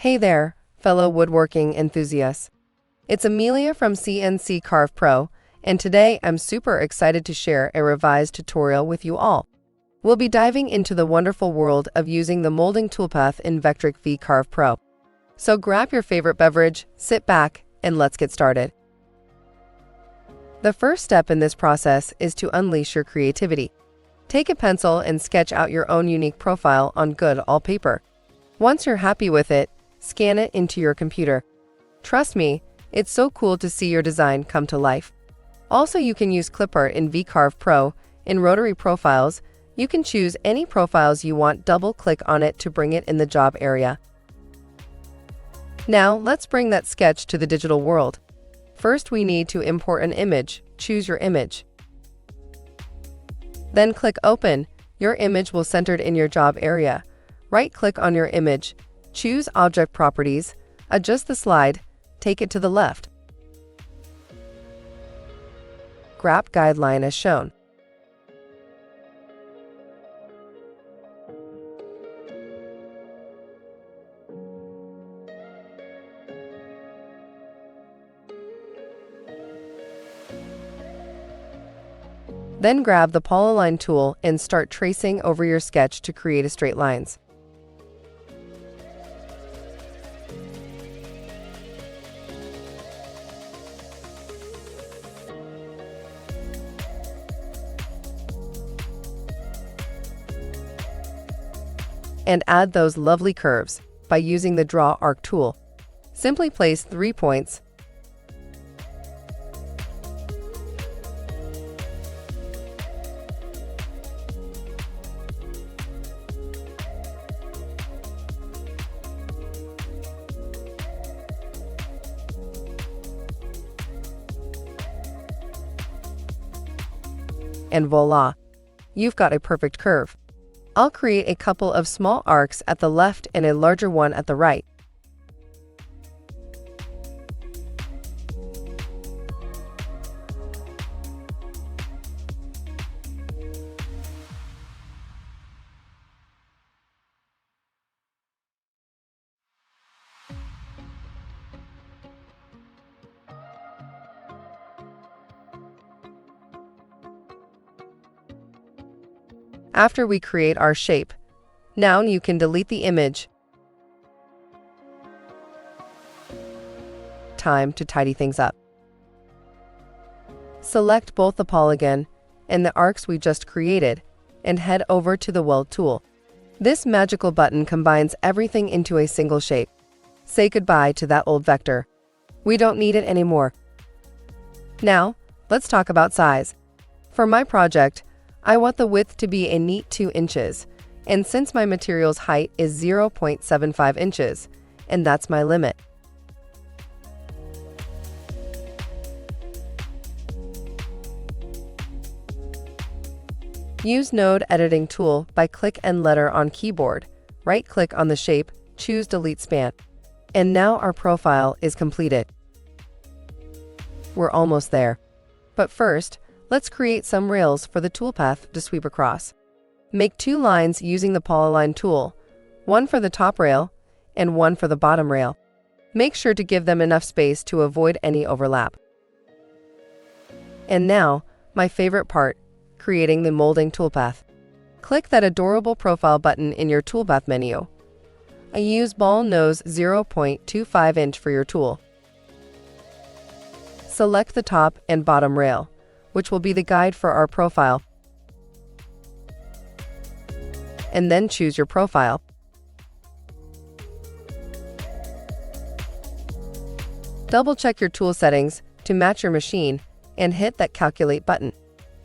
Hey there, fellow woodworking enthusiasts. It's Amelia from VCarve Pro, and today I'm super excited to share a revised tutorial with you all. We'll be diving into the wonderful world of using the Moulding Toolpath in VCarve Pro. So grab your favorite beverage, sit back, and let's get started. The first step in this process is to unleash your creativity. Take a pencil and sketch out your own unique profile on good all paper. Once you're happy with it, scan it into your computer. Trust me, it's so cool to see your design come to life. Also, you can use Clipper in VCarve Pro. In rotary profiles, you can choose any profiles you want, double-click on it to bring it in the job area. Now, let's bring that sketch to the digital world. First, we need to import an image. Choose your image. Then click Open. Your image will centered in your job area. Right-click on your image. Choose Object Properties. Adjust the slide. Take it to the left. Grab Guideline as shown. Then grab the Polyline tool and start tracing over your sketch to create a straight lines. And add those lovely curves by using the Draw Arc tool. Simply place 3 points and voila, you've got a perfect curve. I'll create a couple of small arcs at the left and a larger one at the right. After we create our shape, now you can delete the image. Time to tidy things up. Select both the polygon and the arcs we just created and head over to the Weld tool. This magical button combines everything into a single shape. Say goodbye to that old vector. We don't need it anymore. Now, let's talk about size. For my project, I want the width to be a neat 2 inches, and since my material's height is 0.75 inches, and that's my limit. Use Node Editing tool by click and letter on keyboard. Right-click on the shape, choose Delete Span. And now our profile is completed. We're almost there. But first, let's create some rails for the toolpath to sweep across. Make 2 lines using the Polyline tool, one for the top rail and one for the bottom rail. Make sure to give them enough space to avoid any overlap. And now, my favorite part, creating the molding toolpath. Click that adorable profile button in your toolpath menu. I use ball nose 0.25 inch for your tool. Select the top and bottom rail, which will be the guide for our profile. And then choose your profile. Double-check your tool settings to match your machine and hit that Calculate button.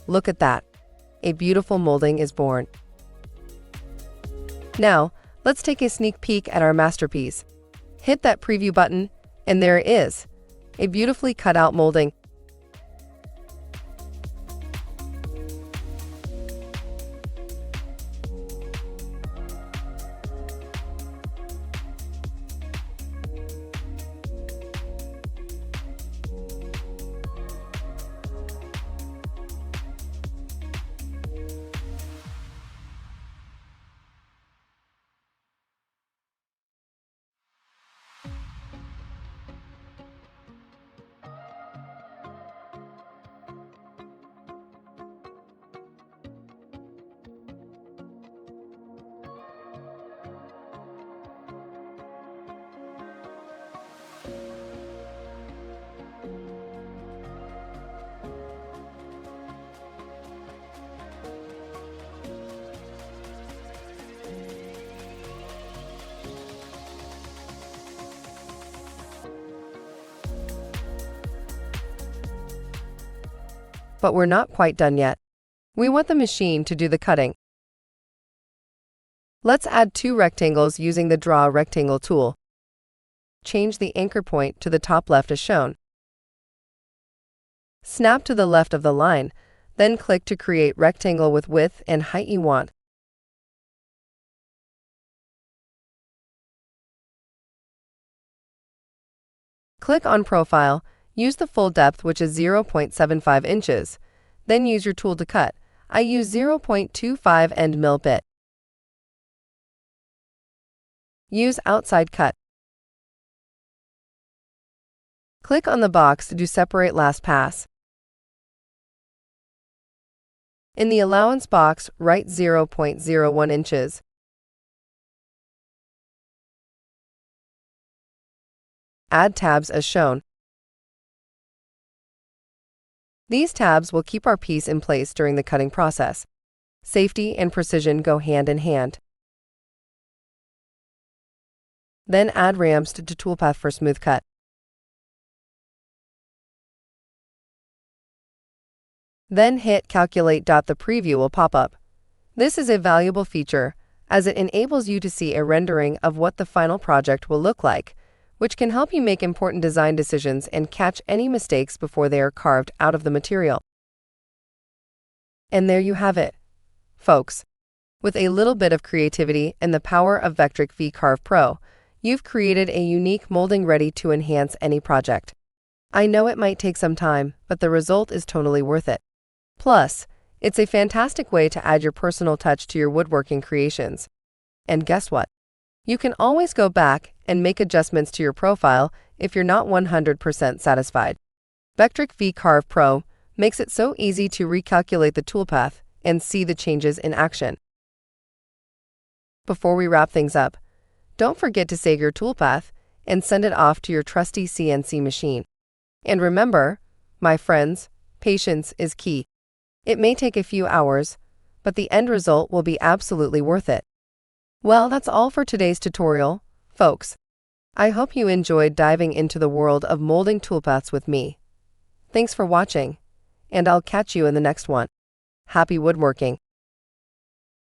Look at that. A beautiful molding is born. Now, let's take a sneak peek at our masterpiece. Hit that Preview button, and there it is. A beautifully cut out molding. but we're not quite done yet. We want the machine to do the cutting. Let's add 2 rectangles using the Draw Rectangle tool. Change the anchor point to the top left as shown. Snap to the left of the line, then click to create rectangle with width and height you want. Click on Profile, use the full depth, which is 0.75 inches, then use your tool to cut. I use 0.25 end mill bit. Use outside cut. Click on the box to separate last pass. In the allowance box, write 0.01 inches. Add tabs as shown. These tabs will keep our piece in place during the cutting process. Safety and precision go hand in hand. Then add ramps to Toolpath for smooth cut. Then hit Calculate. The preview will pop up. This is a valuable feature as it enables you to see a rendering of what the final project will look like, which can help you make important design decisions and catch any mistakes before they are carved out of the material. And there you have it, folks. With a little bit of creativity and the power of VCarve Pro, you've created a unique molding ready to enhance any project. I know it might take some time, but the result is totally worth it. Plus, it's a fantastic way to add your personal touch to your woodworking creations. And guess what? You can always go back and make adjustments to your profile if you're not 100% satisfied. VCarve Pro makes it so easy to recalculate the toolpath and see the changes in action. Before we wrap things up, don't forget to save your toolpath and send it off to your trusty CNC machine. And remember, my friends, patience is key. It may take a few hours, but the end result will be absolutely worth it. Well, that's all for today's tutorial, folks. I hope you enjoyed diving into the world of molding toolpaths with me. Thanks for watching, and I'll catch you in the next one. Happy woodworking!